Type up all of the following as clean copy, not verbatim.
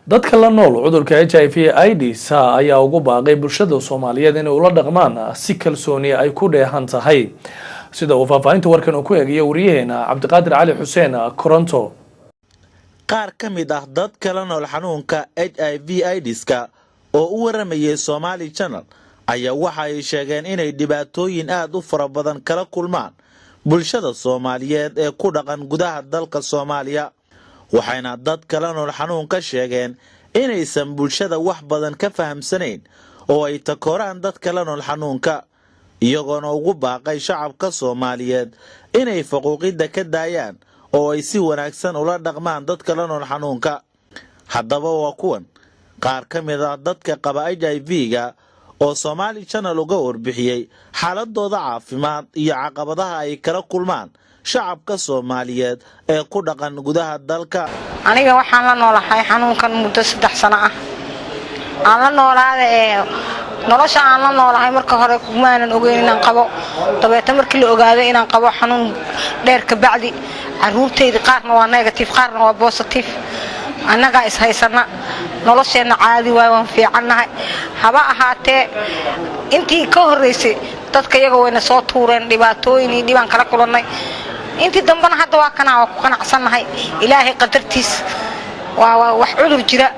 dadka la nool cudurka HIV/AIDS ayaa ugu baaqay bulshada Soomaaliyeed inay ula dhaqmaan si kalsooni ay ku dheehan tahay sida uu faafahinta warkan uu ku eegayo wariyaheena Cabdiqaadir Cali Xuseen Koronto. qaar ka mid ah dadka la nool xanuunka HIV/AIDS-ka oo u waramayay Somali Channel ayaa waxa ay sheegeen inay dhibaatooyin aad u fara badan kala kulmaan bulshada Soomaaliyeed ee ku dhaqan gudaha dalka Soomaaliya. waxayna dadka la nool xanuunka sheegeen inaysan bulshada wax badan ka fahamsanayn oo ay takooraan dadka la nool xanuunka, iyagoona ugu baaqay shacabka Soomaaliyeed inay faquuqida ka daayaan oo ay si wanaagsan ula dhaqmaan dadka la nool xanuunka. haddaba waa kuwan qaar ka mid ah dadka qaba HIV-ga oo Somali Channel uga warbixiyay xaaladooda caafimaad iyo caqabadaha ay kala kulmaan shacabka Soomaaliyeed ee ku dhaqan gudaha dalka. aniga waxaan la noolahay xanuunkan muddo 3 sano ah. aan la noolaaday nolosha aan la noolahay marka hore kumaanan ogeyn inaan qabo, dabeetana markii la ogaaday inaan qabo xanuun dheer ka bacdi caruurtayda qaarna waa negative qaarna waa positive. annaga is haysana nolosheena caadi waan fiicanahay. haba ahaatee intii ka horeysay dadka iyaga wayna soo tuureen dhibaatooyin iyo dhibaan kala kulannay. intii dambana hadda waa ku qanacsanahay ilaahay qadartiis. waa wax cudur jira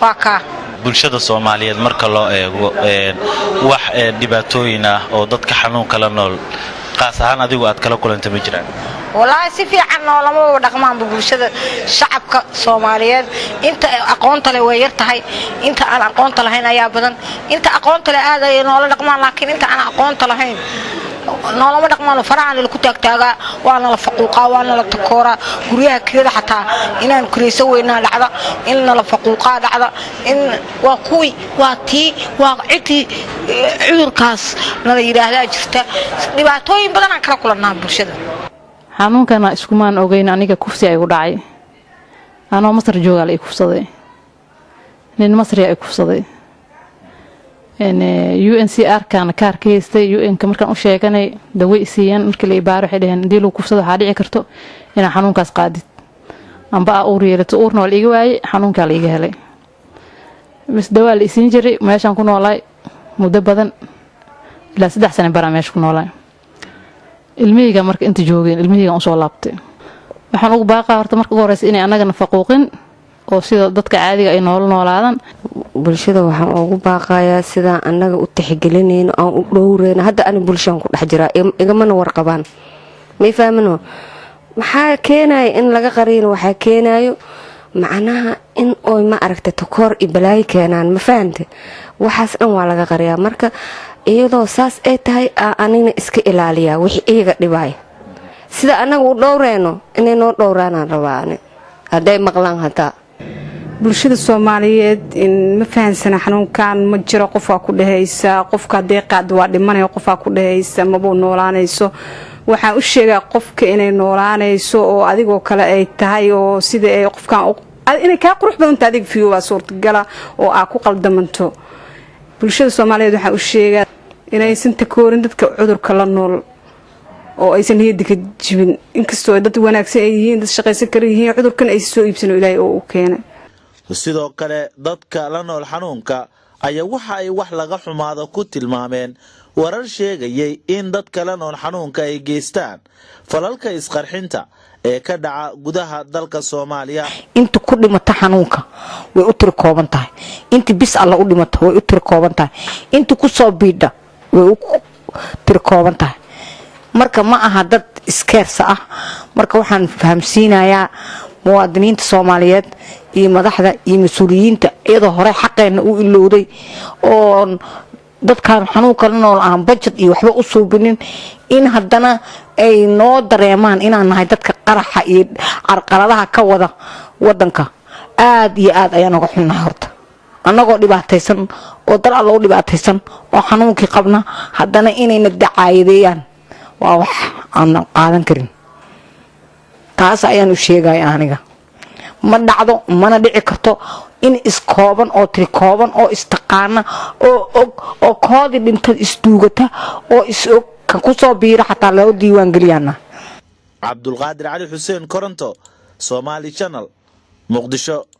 waa ka bulshada Soomaaliyeed marka loo eego wax dhibaatooyin ah oo dadka xanuunka la nool qaas ahaan adigu aad kala kulantay ma jiraan? والله سيفي عنا ولا مو دقمان ببلشة شعبك Soomaaliyeed inta aqoonta leh way yartahay inta aan aqoonta lahayn ayaa badan. inta aqoonta leh aad ay noola dhaqmaan laakiin inta aan aqoonta lahayn noolama dhaqmaan faraan la ku taagtaaga waana la faquuqa waana la takoora guriyaha kirada xataa inaan kureyso weynaa dhacda in la faquuqa dhacda in waa kuwi waa tii waa cidi cudurkaas la yiraahdaa jirta dhibaatooyin badan aan kala kulannaa bulshada. xanuunkana iskumaan ogeyn aniga kufsi ay u dhacay. anoo Masar jooga la kufsaday. nin Masri ay kufsaday. UNHCR kan kaarkeystay UN-ka markaan u sheeganay daway siiyeen markii la ibaaro waxay dhaheen hadii lagu kufsado waxa dhici karto in xanuunkaas qaadid. amba uur yeelato uurna wal iga waayay xanuunka la iga helay. mis dawa la isiin jiray meeshaan ku noolay muddo badan ilaa 3 sano bara meesha ku noolay. ilmihiga marka inta joogeen ilmihiga u soo laabtay. waxaan ugu baaqaa horta marka ugu horeysa inay anagana faquuqin oo sida dadka caadiga ay noolaadaan. bulshada waxaan ugu baaqayaa sida anaga u tixgelinayno aan u dhowreyno. hadda ani bulshaan ku dhex jiraa igamana warqabaan may fahmino maxaa keenay in laga qariino waxa keenayo macnaha in oo ma aragtay takoor iyo balaayi keenaan ma fahamte waxaas dhan waa laga qariyaa. marka iyadoo saas ay tahay anina iska ilaaliya wixii iyaga dhibay sida anaga u dhowreyno inay noo dhowraanaan rabaan haday maqlaan hata bulshada Soomaaliyeed in ma fahansana xanuunkan ma jiro qof waa ku dhahaysa qofka deeqaad waa dhimanay qof waa ku dhahaysa ma buu noolaanayso. waxaan u sheegaa qofka inay noolaanayso oo adigoo kale ay tahay oo sida ay qofkan inay ka qurux badan tahay adig fiyo waa suurtagal oo aa ku qaldamanto. bulshada Soomaaliyeed waxaan u sheegaa inaysan takoorin dadka cudurka la nool oo aysan niyad ka jibin inkastoo dad wanaagsan ay yihiin dad shaqaysan kara yihiin cudurkan ay soo iibsano Ilaahay oo u keenay. sidoo kale dadka la nool xanuunka ayaa waxa ay wax laga xumaado ku tilmaameen warar sheegayay in dadka la nool xanuunka ay geystaan falalka isqarxinta ee ka dhaca gudaha dalka Soomaaliya. inta ku dhimata xanuunka way u tir kooban tahay. inta bis alla u dhimata way u tir kooban tahay. inta ku soo biidha way u tir kooban tahay. marka ma aha dad iskeersa ah. marka waxaan fahamsiinayaa muwaadiniinta Soomaaliyeed iyo madaxda iyo mas'uuliyiinta iyadoo hore xaqeena u ilowday oo dadkan xanuunka la nool aan budget iyo waxba u suubinin in haddana ay noo dareemaan inaan nahay dadka qaraxa iyo carqaladaha ka wada wadanka. aad iyo aad ayaan uga xunnahay horta annagoo dhibaataysan oo dal alla u dhibaataysan oo xanuunkii qabna haddana inayna dacaayadeeyaan waa wax aan qaadan karin. taas ayaan u sheegay aniga ma dhacdo mana dhici karto in iskooban oo tirikooban oo istaqaana oo koodi dhintay isduugata oo isog kan ku soo biira xataa loo diiwaan galiyana. Cabdulqaadir Cali Xuseen Koronto, Somali Channel, Muqdisho.